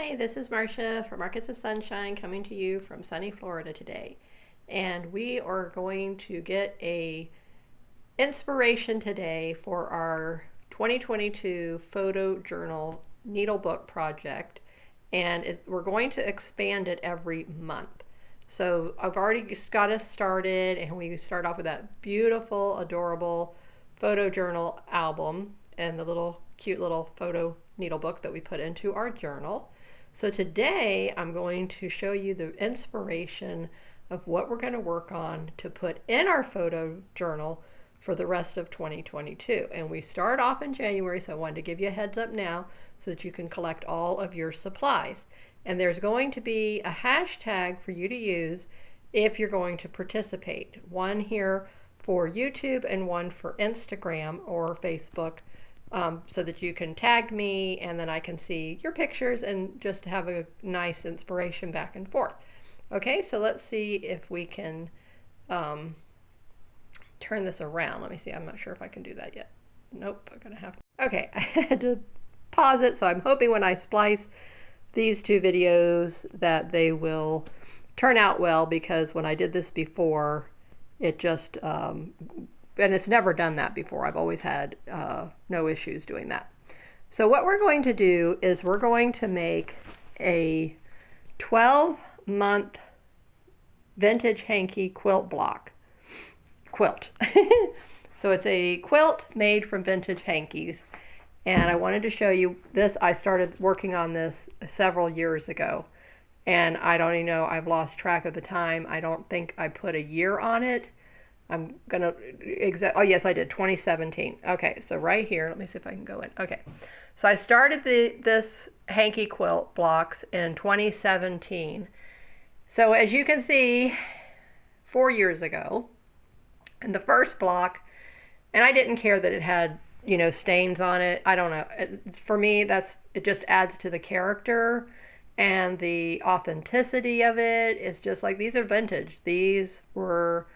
Hi, this is Marcia from Markets of Sunshine coming to you from sunny Florida today. And we are going to get a inspiration today for our 2022 photo journal needlebook project. And we're going to expand it every month. So I've already got us started, and we start off with that beautiful, adorable photo journal album and the cute little photo needlebook that we put into our journal. So today I'm going to show you the inspiration of what we're going to work on to put in our photo journal for the rest of 2022. And we start off in January, so I wanted to give you a heads up now so that you can collect all of your supplies. And there's going to be a hashtag for you to use if you're going to participate. One here for YouTube and one for Instagram or Facebook, so that you can tag me and then I can see your pictures and just have a nice inspiration back and forth. Okay, so let's see if we can turn this around. Let me see. I'm not sure if I can do that yet. Nope, I'm gonna have to. Okay, I had to pause it, so I'm hoping when I splice these two videos that they will turn out well, because when I did this before, it just and it's never done that before. I've always had no issues doing that. So what we're going to do is we're going to make a 12-month vintage hanky quilt. So it's a quilt made from vintage hankies. And I wanted to show you this. I started working on this several years ago. And I don't even know, I've lost track of the time. I don't think I put a year on it. I'm gonna oh yes, I did, 2017. Okay, so right here, let me see if I can go in. Okay, so I started this hanky quilt blocks in 2017. So as you can see, 4 years ago, in the first block, and I didn't care that it had, you know, stains on it. I don't know. For me, it just adds to the character and the authenticity of it. It's just like, these are vintage. These were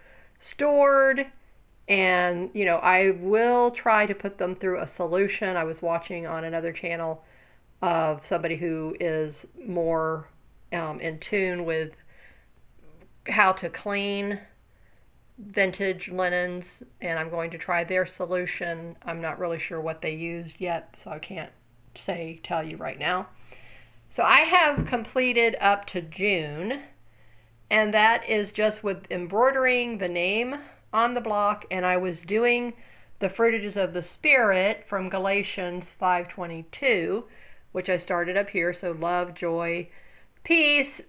stored, and you know, I will try to put them through a solution. I was watching on another channel of somebody who is more in tune with how to clean vintage linens, and I'm going to try their solution. I'm not really sure what they used yet, so I can't tell you right now. So I have completed up to June, and that is just with embroidering the name on the block, and I was doing the fruitages of the Spirit from Galatians 5:22, which I started up here. So love, joy, peace,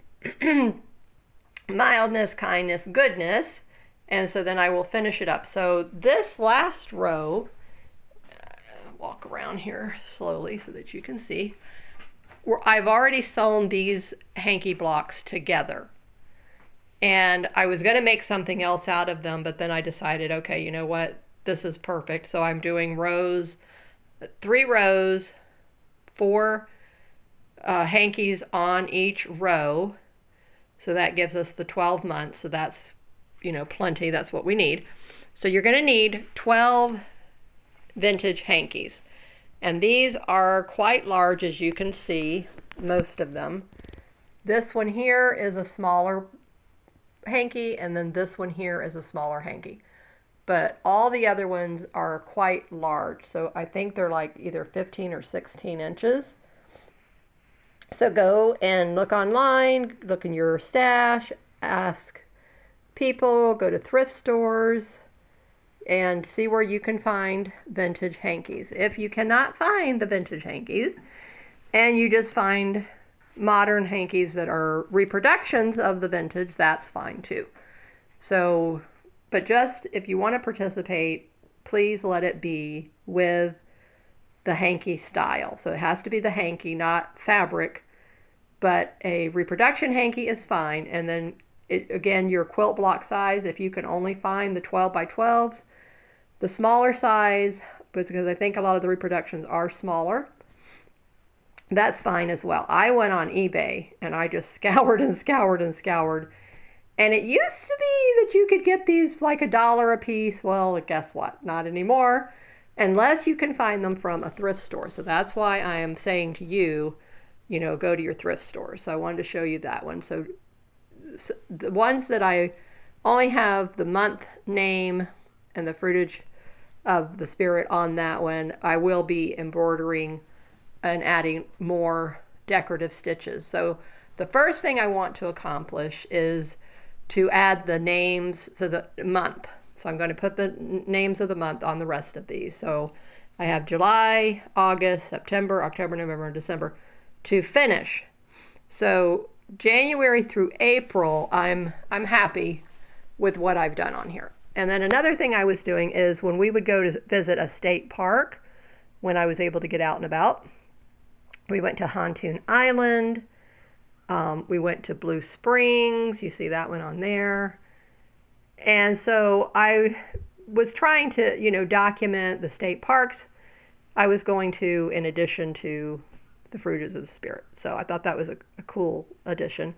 mildness, kindness, goodness, and so then I will finish it up. So this last row, walk around here slowly so that you can see, where I've already sewn these hanky blocks together. And I was going to make something else out of them, but then I decided, okay, you know what? This is perfect. So I'm doing 3 rows, 4 hankies on each row. So that gives us the 12 months. So that's, you know, plenty. That's what we need. So you're going to need 12 vintage hankies. And these are quite large, as you can see, most of them. This one here is a smaller hanky, and then this one here is a smaller hanky, but all the other ones are quite large. So I think they're like either 15 or 16 inches. So go and look online, look in your stash, ask people, go to thrift stores, and see where you can find vintage hankies. If you cannot find the vintage hankies and you just find modern hankies that are reproductions of the vintage, that's fine too. So, but just if you want to participate, please let it be with the hanky style. So it has to be the hanky, not fabric, but a reproduction hanky is fine. And then again, your quilt block size, if you can only find the 12 by 12s, the smaller size, because I think a lot of the reproductions are smaller, that's fine as well. I went on eBay and I just scoured and scoured and scoured. And it used to be that you could get these like $1 a piece. Well, guess what? Not anymore, unless you can find them from a thrift store. So that's why I am saying to you, go to your thrift store. So I wanted to show you that one. So the ones that I only have the month name and the fruitage of the spirit on that one, I will be embroidering and adding more decorative stitches. So the first thing I want to accomplish is to add the names to the month. So I'm going to put the names of the month on the rest of these. So I have July, August, September, October, November, and December to finish. So January through April, I'm happy with what I've done on here. And then another thing I was doing is when we would go to visit a state park, when I was able to get out and about, we went to Hanky Island, we went to Blue Springs, you see that one on there. And so I was trying to, document the state parks I was going to, in addition to the Fruitage of the Spirit. So I thought that was a cool addition.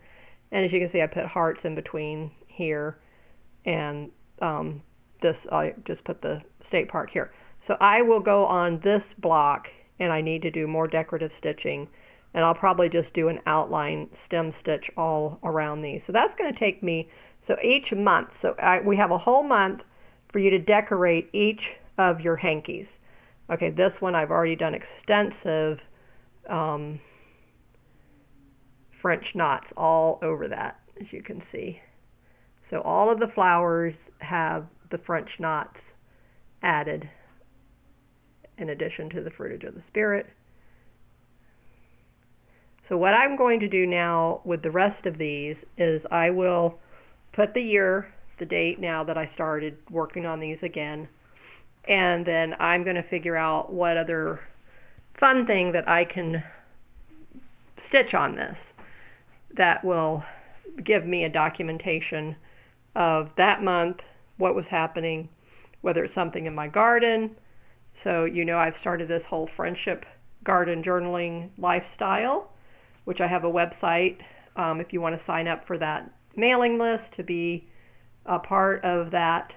And as you can see, I put hearts in between here, and this, I just put the state park here. So I will go on this block, and I need to do more decorative stitching, and I'll probably just do an outline stem stitch all around these. So that's going to take me, so each month, so we have a whole month for you to decorate each of your hankies. Okay, this one I've already done extensive French knots all over that, as you can see. So all of the flowers have the French knots added in addition to the Fruitage of the Spirit. So what I'm going to do now with the rest of these is I will put the year, the date now that I started working on these again, and then I'm going to figure out what other fun thing that I can stitch on this that will give me a documentation of that month, what was happening, whether it's something in my garden. So I've started this whole friendship garden journaling lifestyle, which I have a website if you want to sign up for that mailing list to be a part of that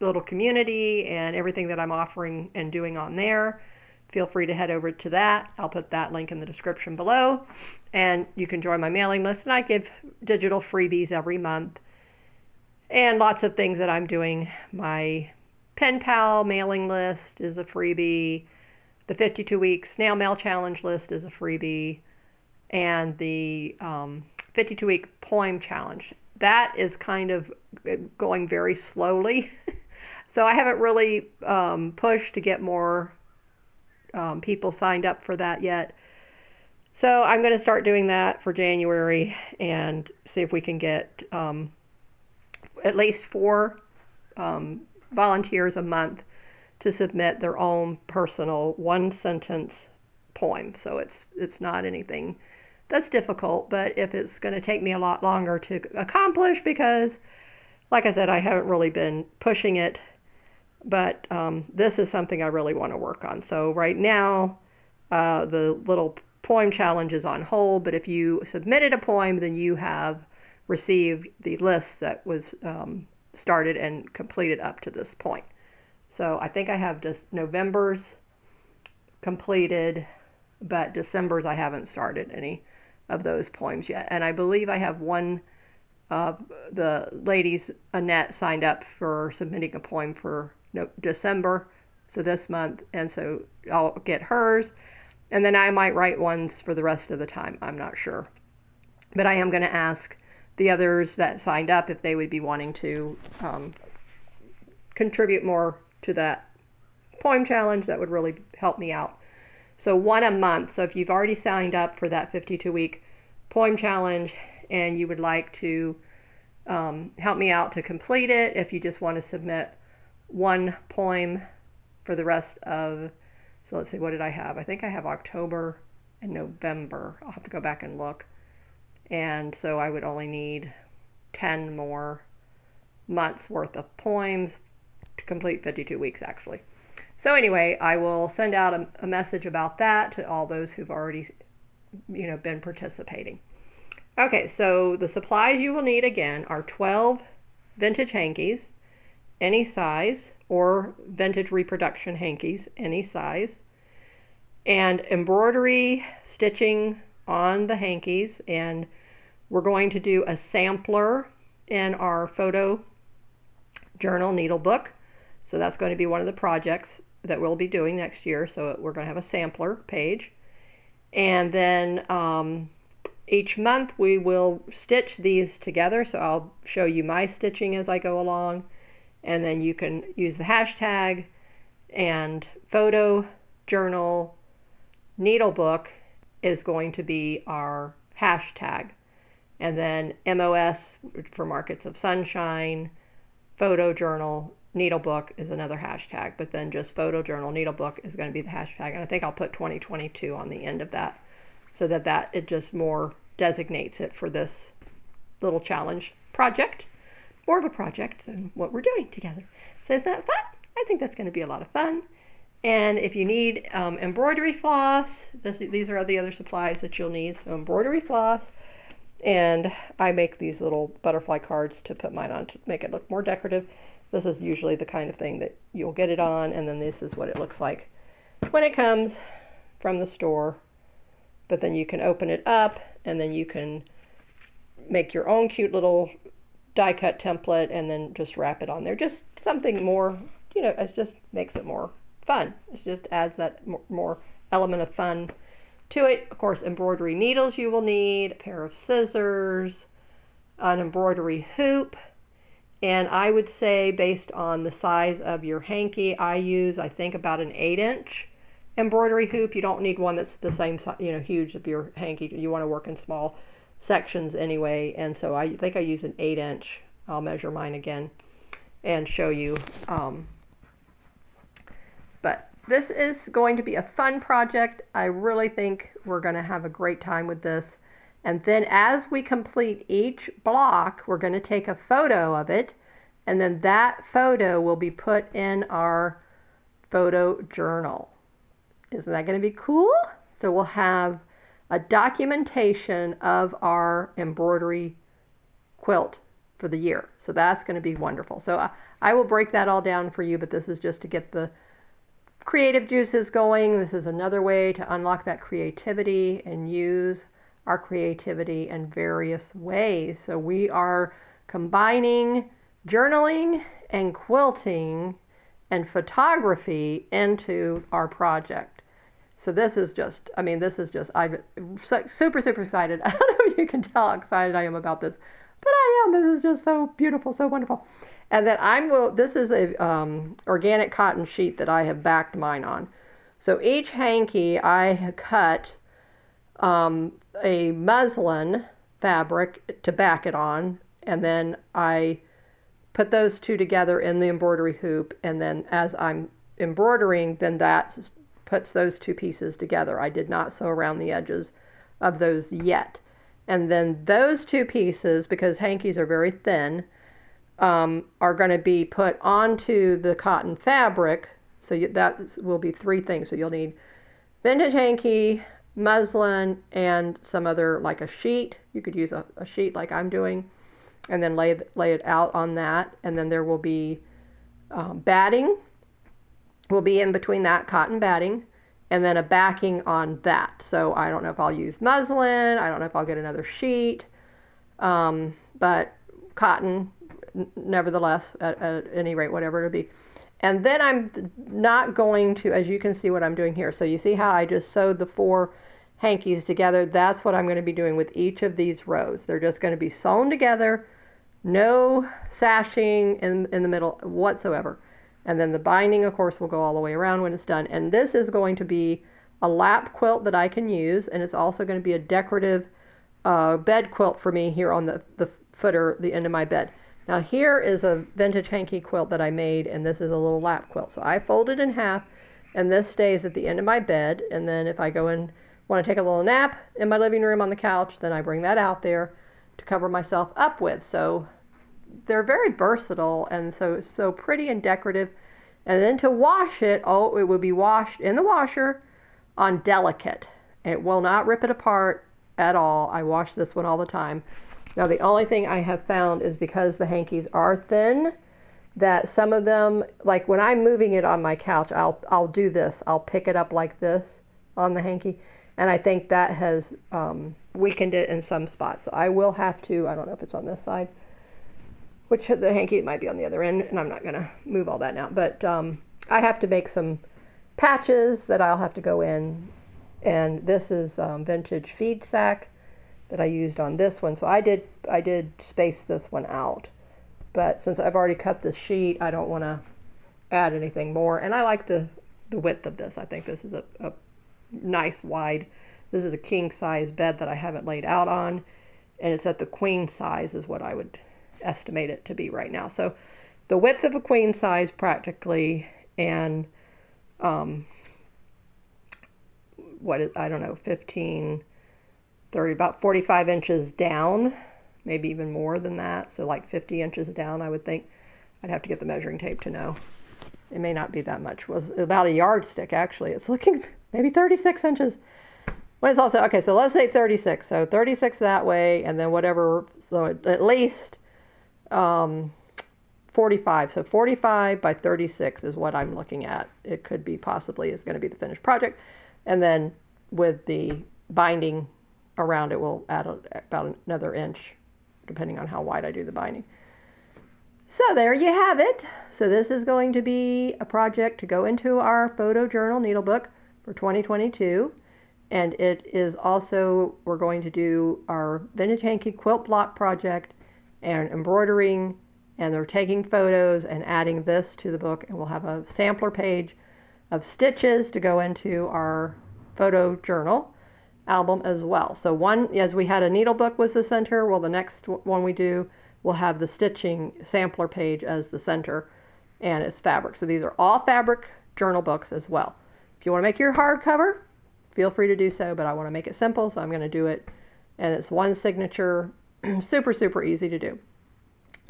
little community and everything that I'm offering and doing on there. Feel free to head over to that. I'll put that link in the description below, and you can join my mailing list. And I give digital freebies every month and lots of things that I'm doing. My Pen Pal mailing list is a freebie. The 52-week snail mail challenge list is a freebie. And the 52-week poem challenge, that is kind of going very slowly. So I haven't really pushed to get more people signed up for that yet. So I'm going to start doing that for January and see if we can get at least 4 volunteers a month to submit their own personal 1-sentence poem. So it's not anything that's difficult, but if it's going to take me a lot longer to accomplish, because like I said, I haven't really been pushing it, but this is something I really want to work on. So right now, the little poem challenge is on hold, but if you submitted a poem, then you have received the list that was started and completed up to this point. So I think I have just November's completed, but December's I haven't started any of those poems yet. And I believe I have one of the ladies, Annette, signed up for submitting a poem for December, so this month, and so I'll get hers, and then I might write ones for the rest of the time. I'm not sure, but I am going to ask the others that signed up if they would be wanting to contribute more to that poem challenge. That would really help me out. So 1 a month. So if you've already signed up for that 52-week poem challenge and you would like to help me out to complete it, if you just want to submit 1 poem for the rest of, so let's see, what did I have? I think I have October and November. I'll have to go back and look. And so I would only need 10 more months worth of poems to complete 52 weeks actually. So anyway, I will send out a message about that to all those who've already, been participating. Okay, so the supplies you will need again are 12 vintage hankies, any size, or vintage reproduction hankies, any size, and embroidery stitching on the hankies, and we're going to do a sampler in our photo journal needle book. So that's going to be one of the projects that we'll be doing next year. So we're going to have a sampler page. And then each month we will stitch these together. So I'll show you my stitching as I go along. And then you can use the hashtag, and photo journal needle book is going to be our hashtag. And then MOS for Markets of Sunshine, photo journal needlebook is another hashtag, but then just photo journal needlebook is going to be the hashtag. And I think I'll put 2022 on the end of that, so that it just more designates it for this little challenge project, more of a project than what we're doing together. So is that fun? I think that's going to be a lot of fun. And if you need embroidery floss, these are the other supplies that you'll need. So embroidery floss, and I make these little butterfly cards to put mine on to make it look more decorative. This is usually the kind of thing that you'll get it on, and then this is what it looks like when it comes from the store. But then you can open it up, and then you can make your own cute little die cut template and then just wrap it on there. Just something more, it just makes it more fun. It just adds that more element of fun to it. Of course, embroidery needles you will need, a pair of scissors, an embroidery hoop, and I would say based on the size of your hanky, I think about an 8-inch embroidery hoop. You don't need one that's the same size, huge of your hanky. You want to work in small sections anyway, and so I think I use an 8-inch. I'll measure mine again and show you. But this is going to be a fun project. I really think we're going to have a great time with this. And then as we complete each block, we're going to take a photo of it, and then that photo will be put in our photo journal. Isn't that going to be cool? So we'll have a documentation of our embroidery quilt for the year. So that's going to be wonderful. So I will break that all down for you, but this is just to get the creative juices going. This is another way to unlock that creativity and use our creativity in various ways. So we are combining journaling and quilting and photography into our project. So this is just, I'm super, super excited. I don't know if you can tell how excited I am about this, but I am. This is just so beautiful, so wonderful. And then this is a organic cotton sheet that I have backed mine on. So each hanky I have cut a muslin fabric to back it on, and then I put those two together in the embroidery hoop, and then as I'm embroidering, then that puts those two pieces together. I did not sew around the edges of those yet. And then those two pieces, because hankies are very thin, are going to be put onto the cotton fabric. So that will be three things. So you'll need vintage hanky, muslin, and some other, like a sheet. You could use a sheet like I'm doing, and then lay it out on that. And then there will be batting will be in between that, cotton batting, and then a backing on that. So I don't know if I'll use muslin. I don't know if I'll get another sheet, but cotton nevertheless, at any rate, whatever it'll be. And then I'm not going to, as you can see what I'm doing here. So you see how I just sewed the 4 hankies together? That's what I'm going to be doing with each of these rows. They're just going to be sewn together, no sashing in the middle whatsoever. And then the binding, of course, will go all the way around when it's done. And this is going to be a lap quilt that I can use, and it's also going to be a decorative bed quilt for me here on the footer, the end of my bed. Now here is a vintage hanky quilt that I made, and this is a little lap quilt. So I fold it in half, and this stays at the end of my bed. And then if I go and want to take a little nap in my living room on the couch, then I bring that out there to cover myself up with. So they're very versatile, and so it's so pretty and decorative. And then to wash it, it will be washed in the washer on delicate. It will not rip it apart at all. I wash this one all the time. Now the only thing I have found is because the hankies are thin, that some of them, like when I'm moving it on my couch, I'll do this. I'll pick it up like this on the hanky, And I think that has weakened it in some spots. So I will have to, I don't know if it's on this side, which the hanky might be on the other end, and I'm not going to move all that now. But I have to make some patches that I'll have to go in. And this is vintage feed sack that I used on this one. So I did space this one out. But since I've already cut this sheet, I don't want to add anything more. And I like the width of this. I think this is a nice wide. This is a king size bed that I haven't laid out on. And it's at the queen size is what I would estimate it to be right now. So the width of a queen size practically, and what is, I don't know, 15, 30, about 45 inches down, maybe even more than that. So like 50 inches down, I would think. I'd have to get the measuring tape to know. It may not be that much. It was about a yardstick, actually. It's looking maybe 36 inches. When it's also, okay, so let's say 36. So 36 that way, and then whatever, so at least 45. So 45 by 36 is what I'm looking at. It could be possibly is going to be the finished project. And then with the binding around it, we'll add about another inch, depending on how wide I do the binding. So there you have it. So this is going to be a project to go into our photo journal needle book for 2022. And it is also, we're going to do our vintage hanky quilt block project and embroidering, and they're taking photos and adding this to the book, and we'll have a sampler page of stitches to go into our photo journal album as well. So one, as we had a needle book was the center, well the next one we do, we'll have the stitching sampler page as the center, and it's fabric. So these are all fabric journal books as well. If you want to make your hardcover, feel free to do so, but I want to make it simple, so I'm going to do it, and it's one signature, super easy to do.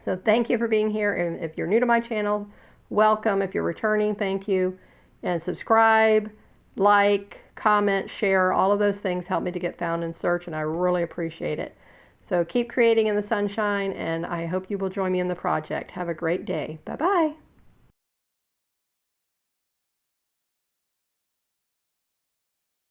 So thank you for being here, and if you're new to my channel, welcome. If you're returning, thank you. And subscribe, like, comment, share, all of those things help me to get found in search, and I really appreciate it. So keep creating in the sunshine, and I hope you will join me in the project. Have a great day. Bye-bye.